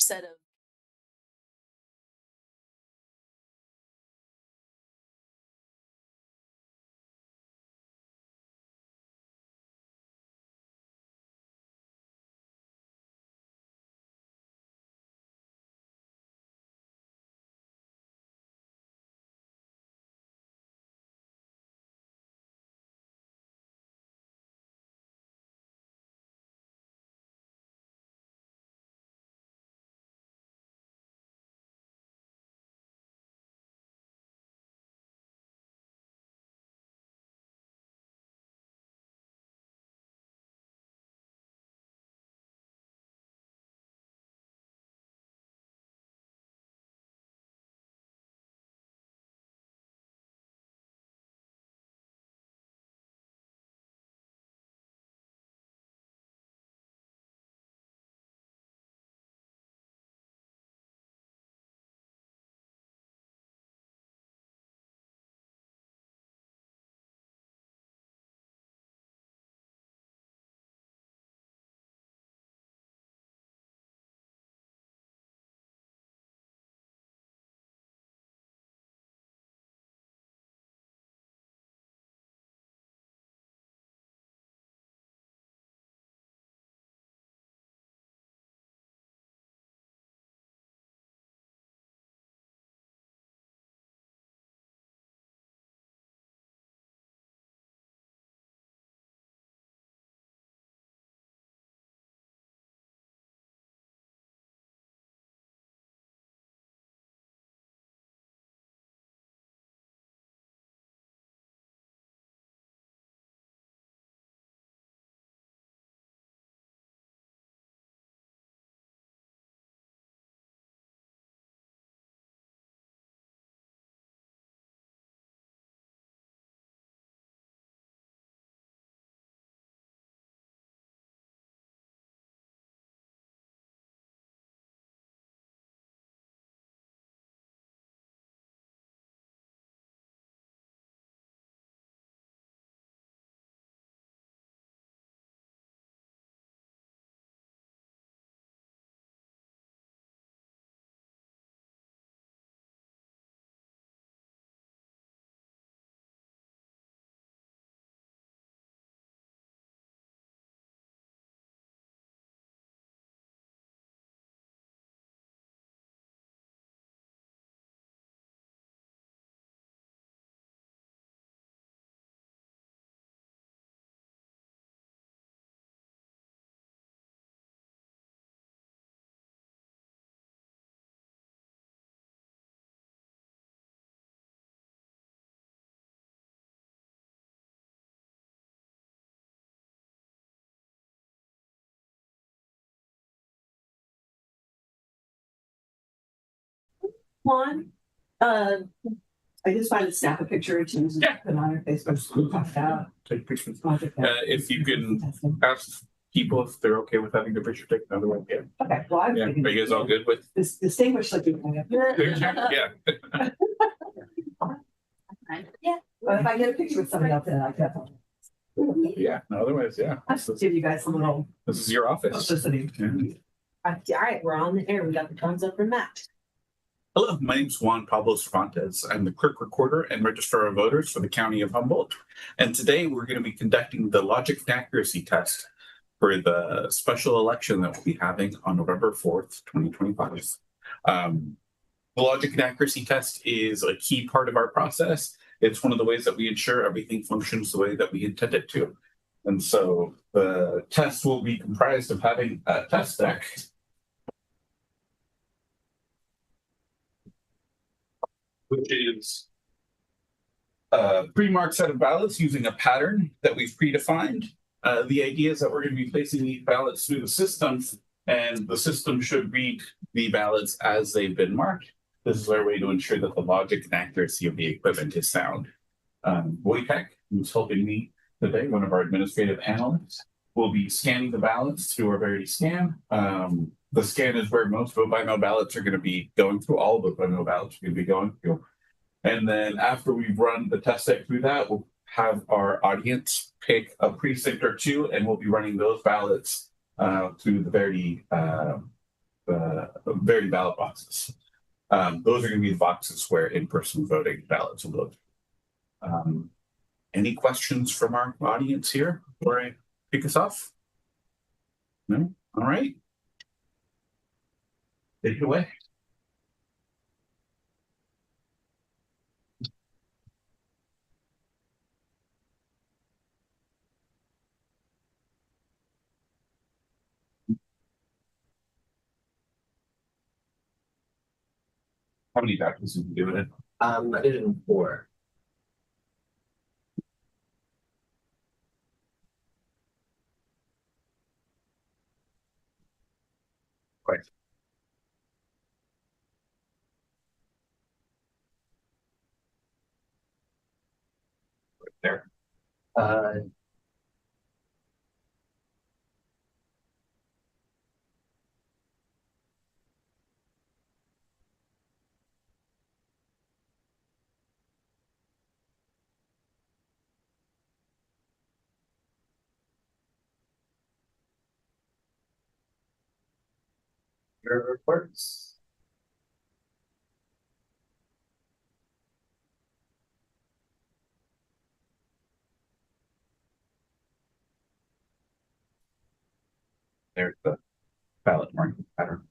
set of Juan, I just wanted to snap a picture or two and put on your Facebook. Talk about Take pictures. project. If you can ask people if they're okay with having the picture taken, otherwise, yeah. Okay, well, I'm Yeah. Are you guys all good with this distinguished looking kind of. picture? Yeah. yeah. But if I get a picture with somebody else, then I definitely. Yeah. No, otherwise, yeah. I'll just give you guys a little This is your office. publicity. Yeah. All right, we're on the air. We got the thumbs up from Matt. Hello, my name is Juan Pablo Cervantes. I'm the clerk recorder and registrar of voters for the county of Humboldt. And today we're going to be conducting the logic and accuracy test for the special election that we'll be having on November 4th, 2025. The logic and accuracy test is a key part of our process. It's one of the ways that we ensure everything functions the way that we intend it to. And so the test will be comprised of having a test deck, which is a pre-marked set of ballots using a pattern that we've predefined. The idea is that we're going to be placing these ballots through the system, and the system should read the ballots as they've been marked. This is our way to ensure that the logic and accuracy of the equipment is sound. Wojtek, who's helping me today, one of our administrative analysts, will be scanning the ballots through our Verity scan. The scan is where most vote by mail ballots are going to be going through. All of the vote by mail ballots are going to be going through. And then after we've run the test deck through that, we'll have our audience pick a precinct or two, and we'll be running those ballots through the Verity very ballot boxes. Those are going to be the boxes where in-person voting ballots will go. Any questions from our audience here before I kick us off? No? All right. Take it away. How many batches did you do it in? I did it in 4. Right there. Uh, your reports. There's the ballot marking pattern.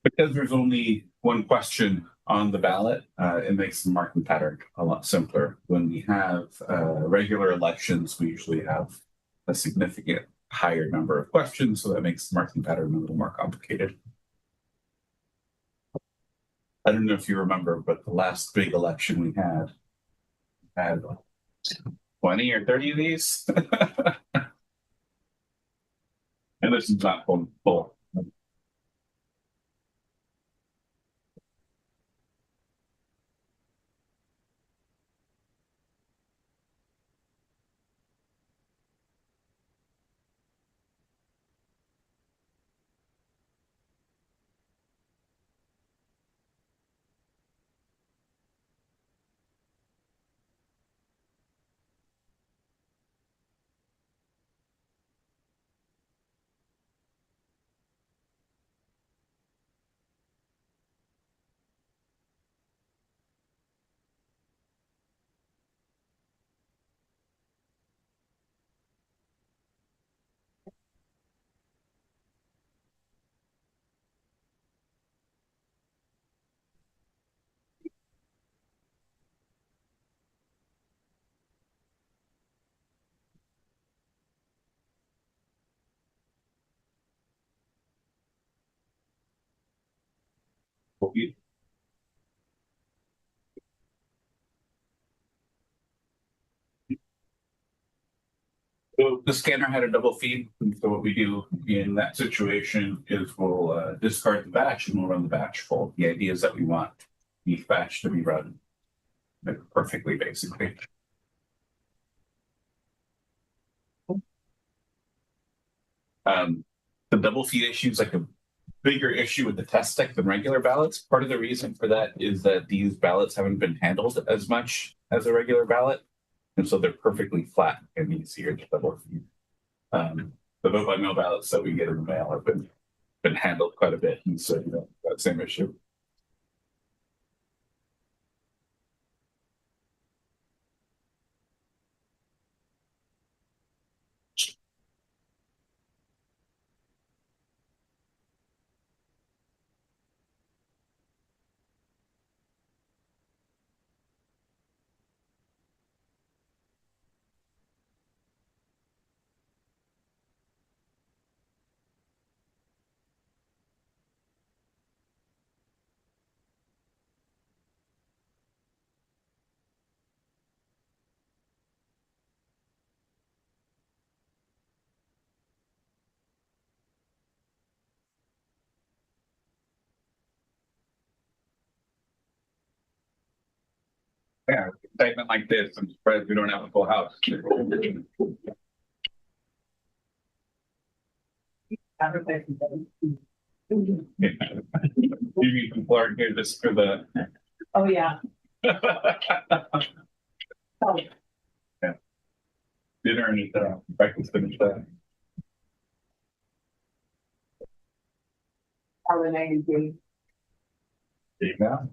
Because there's only one question on the ballot, it makes the marking pattern a lot simpler. When we have regular elections, we usually have a significant higher number of questions, so that makes the marking pattern a little more complicated. I don't know if you remember, but the last big election we had 20 or 30 of these. And this is not full. So the scanner had a double feed. And so what we do in that situation is we'll discard the batch and we'll run the batch full. The idea is that we want each batch to be run perfectly, basically. The double feed issue is like a bigger issue with the test deck than regular ballots. Part of the reason for that is that these ballots haven't been handled as much as a regular ballot. And so they're perfectly flat and easier to double feed. The vote by mail ballots that we get in the mail have been handled quite a bit. And so, you know, that same issue. Yeah, statement like this, I'm surprised we don't have a full house. You need some Clark here just for the. Oh, yeah. Oh, Dinner and breakfast finished that. Are the 90 There you go.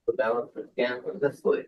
The balance for scan successfully.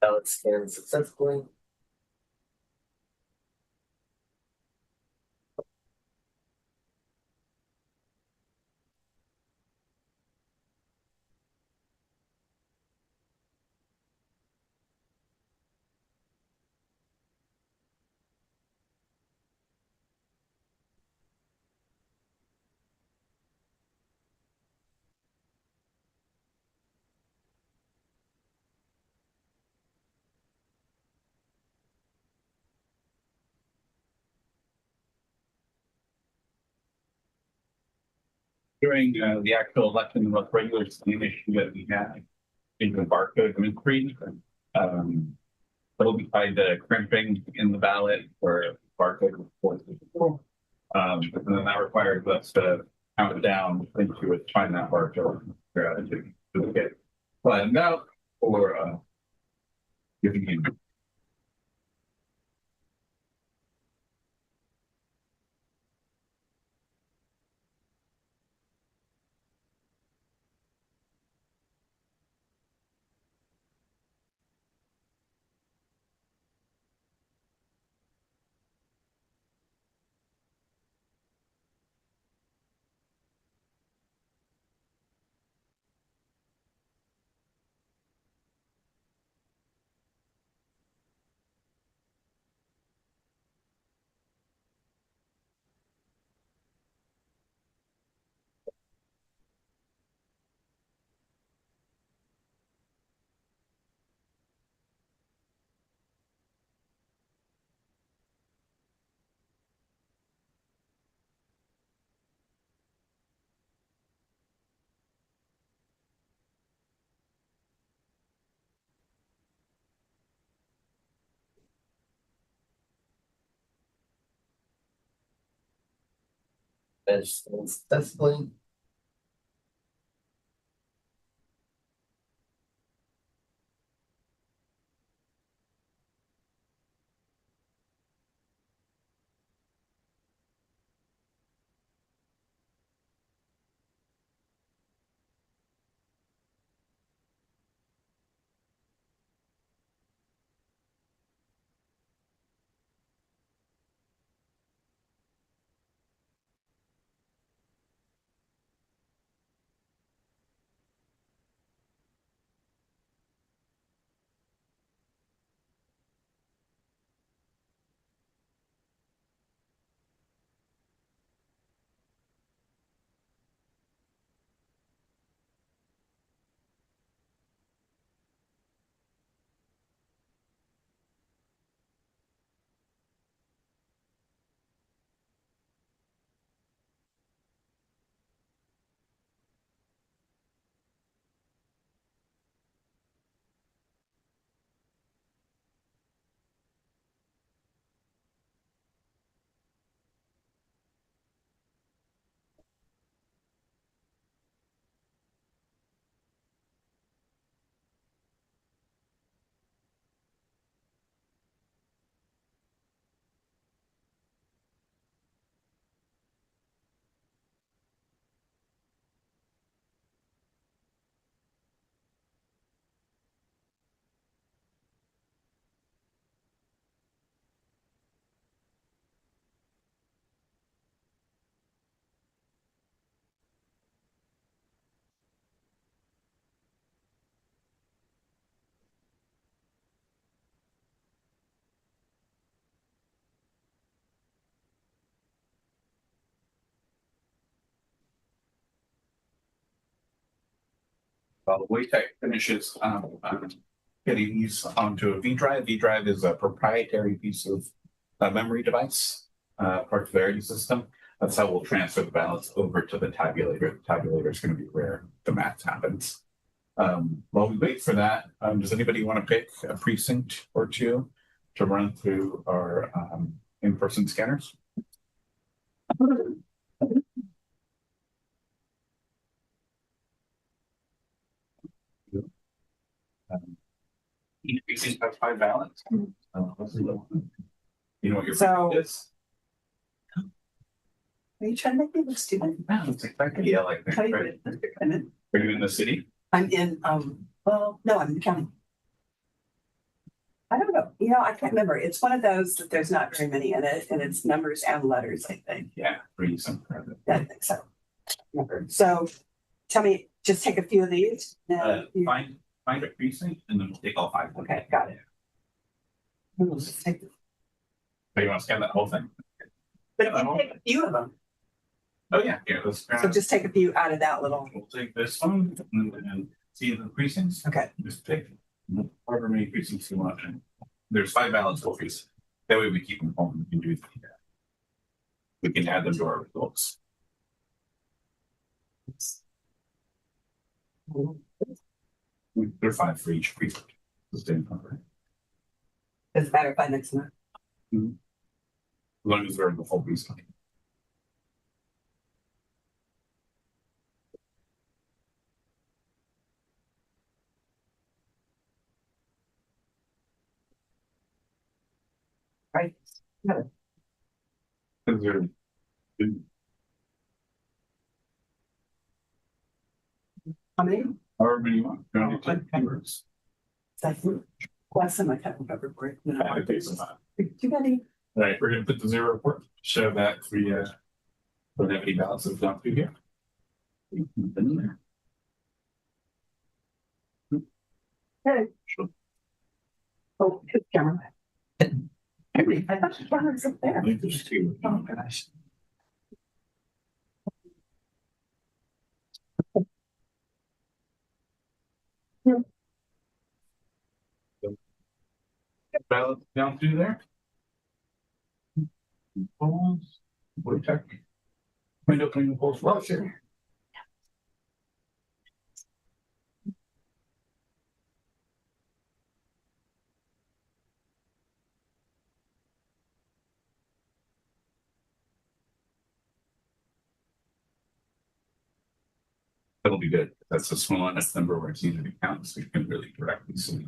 Ballot scan successfully. During the actual election, the most regular same issue that we have is the barcode screen. It'll be tied to crimping in the ballot for barcode reports. And then that requires us to count it down into it, find that barcode to get flattened out or giving you. Bench scan successfully. while Waytech finishes getting these onto a V drive. V drive is a proprietary piece of memory device, part of the Verity system. That's how we'll transfer the ballots over to the tabulator. The tabulator is going to be where the math happens. While we wait for that, does anybody want to pick a precinct or two to run through our in-person scanners? Each precinct has 5 ballots. Let's see. You know what your So- precinct is? Are you trying to make me look stupid? No, it's exactly, yeah, like that, Tell you right? what, Are you in the city? I'm in, well, no, I'm in the county. I don't know, I can't remember. It's one of those that there's not very many in it, and it's numbers and letters, I think. Yeah, pretty something. Yeah, I think so. Remember. So tell me, just take a few of these. Find a precinct and then we'll take all 5. Okay, got it. We'll just take, So you want to scan that whole thing? but if you take a few of them, Oh, yeah, yeah, let's so just take a few out of that little, we'll take this one and see the precincts. okay. Just pick however many precincts you want. And there's 5 ballots per precinct. That way we keep them home. We can do that. We can add them to our results. They're 5 for each precinct. The same number. Does it matter if I mix them up? As long as they're in the whole precinct. Right? Because they're How many? however many you want. You want to take keywords. Last time I can't remember where. It takes some time. Too many. All right, we're gonna put the 0 report, show that we don't have any ballots that have gone through here. Nothing in there. Okay. Sure. Oh, his camera. I thought the camera was up there. I think there's 2. Oh, gosh. Ballots down through there. Polls, what check? Mind opening the polls? Well, sure. That'll be good. That's a small enough number where it's easy to count, so you can really directly see.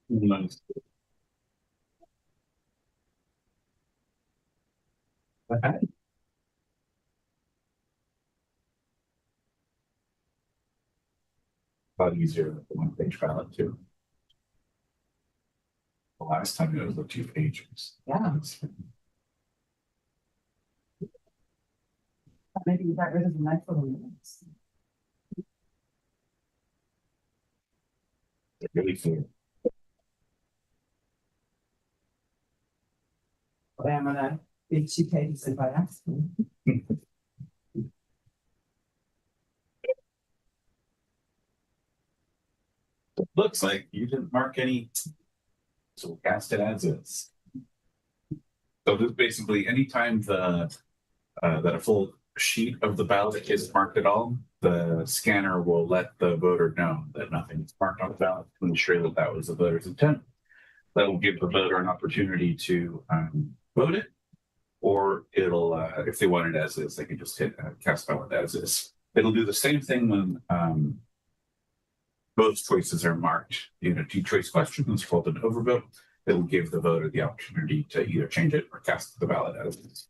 Nice. Okay. About easier with the 1-page ballot too. The last time it was the 2 pages. Yeah. Maybe you got rid of the nice little minutes. Really clear. I'm gonna big 2 pages by accident. Looks like you didn't mark any, so we'll cast it as is. So this basically, anytime that a full sheet of the ballot is marked at all, the scanner will let the voter know that nothing is marked on the ballot to ensure that that was the voter's intent. That will give the voter an opportunity to vote it, or it'll, if they want it as is, they can just hit cast ballot as is. It'll do the same thing when both choices are marked. In a two-choice question, it's called an overvote. It'll give the voter the opportunity to either change it or cast the ballot as is.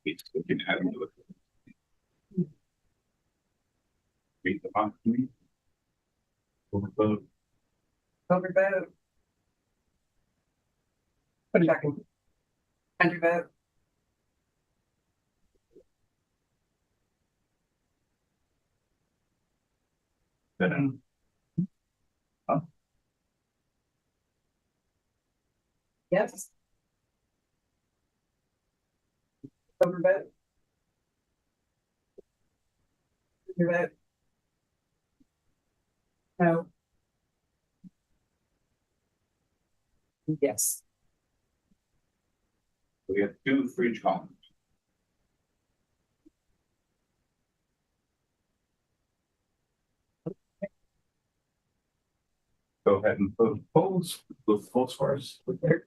We can add them to the read the box to me. Overvote. Overvote. Put it back in. Undervote. Then Yes. Overvote. Undervote. No. Yes. we have 2 for each column. Go ahead and vote polls with full scores. There.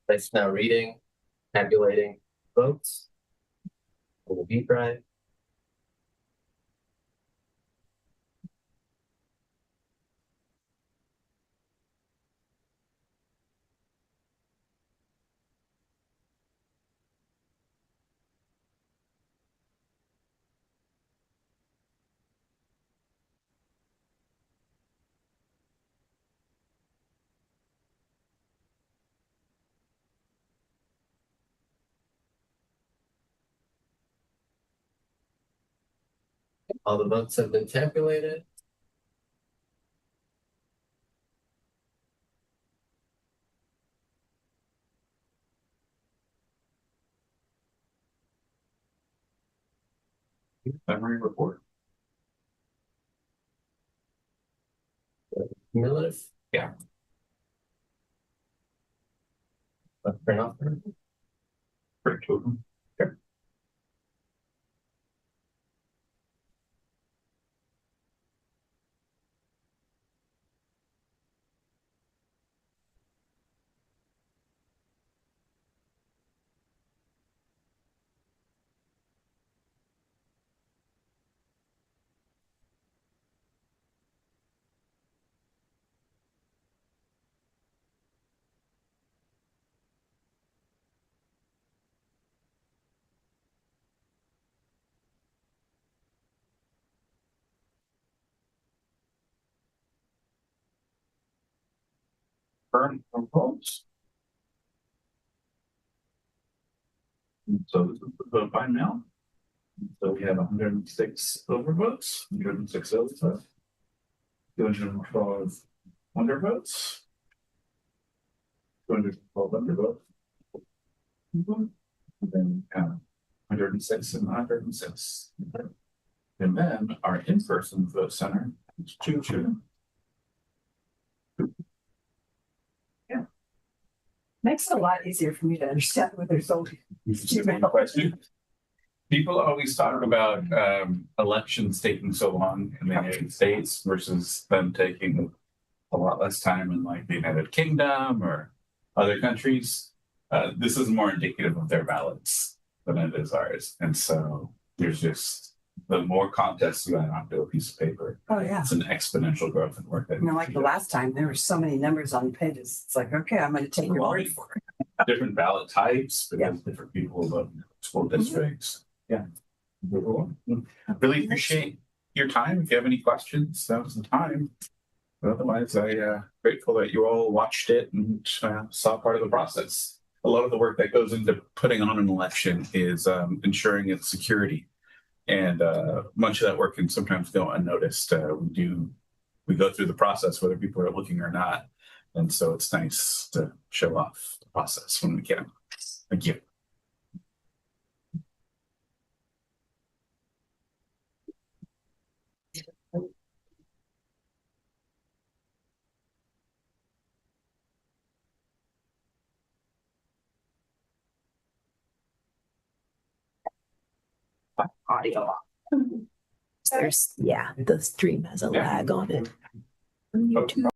It's now reading, tabulating votes. On the beat drive. All the votes have been tabulated. Summary report. Cumulative. Yeah. Print off. For two of them. Current votes. So this is the vote by mail. So we have 106 overvotes, 106 overvotes, 212 undervotes, 212 undervotes. And then 106 and 106. And then our in-person vote center is Choo. Makes it a lot easier for me to understand what they're so. Question. People always talk about elections taking so long in the United States versus them taking a lot less time in like the United Kingdom or other countries. This is more indicative of their ballots than it is ours. And so there's just the more contests you add onto a piece of paper, Oh, yeah. it's an exponential growth in work. You know, like the last time, there were so many numbers on the pages. It's like, okay, I'm gonna take your word for it. Different ballot types, because Yeah. different people vote in school districts. Yeah. Really appreciate your time. If you have any questions, that was the time. But otherwise, grateful that you all watched it and saw part of the process. A lot of the work that goes into putting on an election is ensuring its security. And much of that work can sometimes go unnoticed. We go through the process whether people are looking or not. And so it's nice to show off the process when we can. Thank you. Audio. There's, yeah, the stream has a Yeah. lag on it. On Oh, YouTube.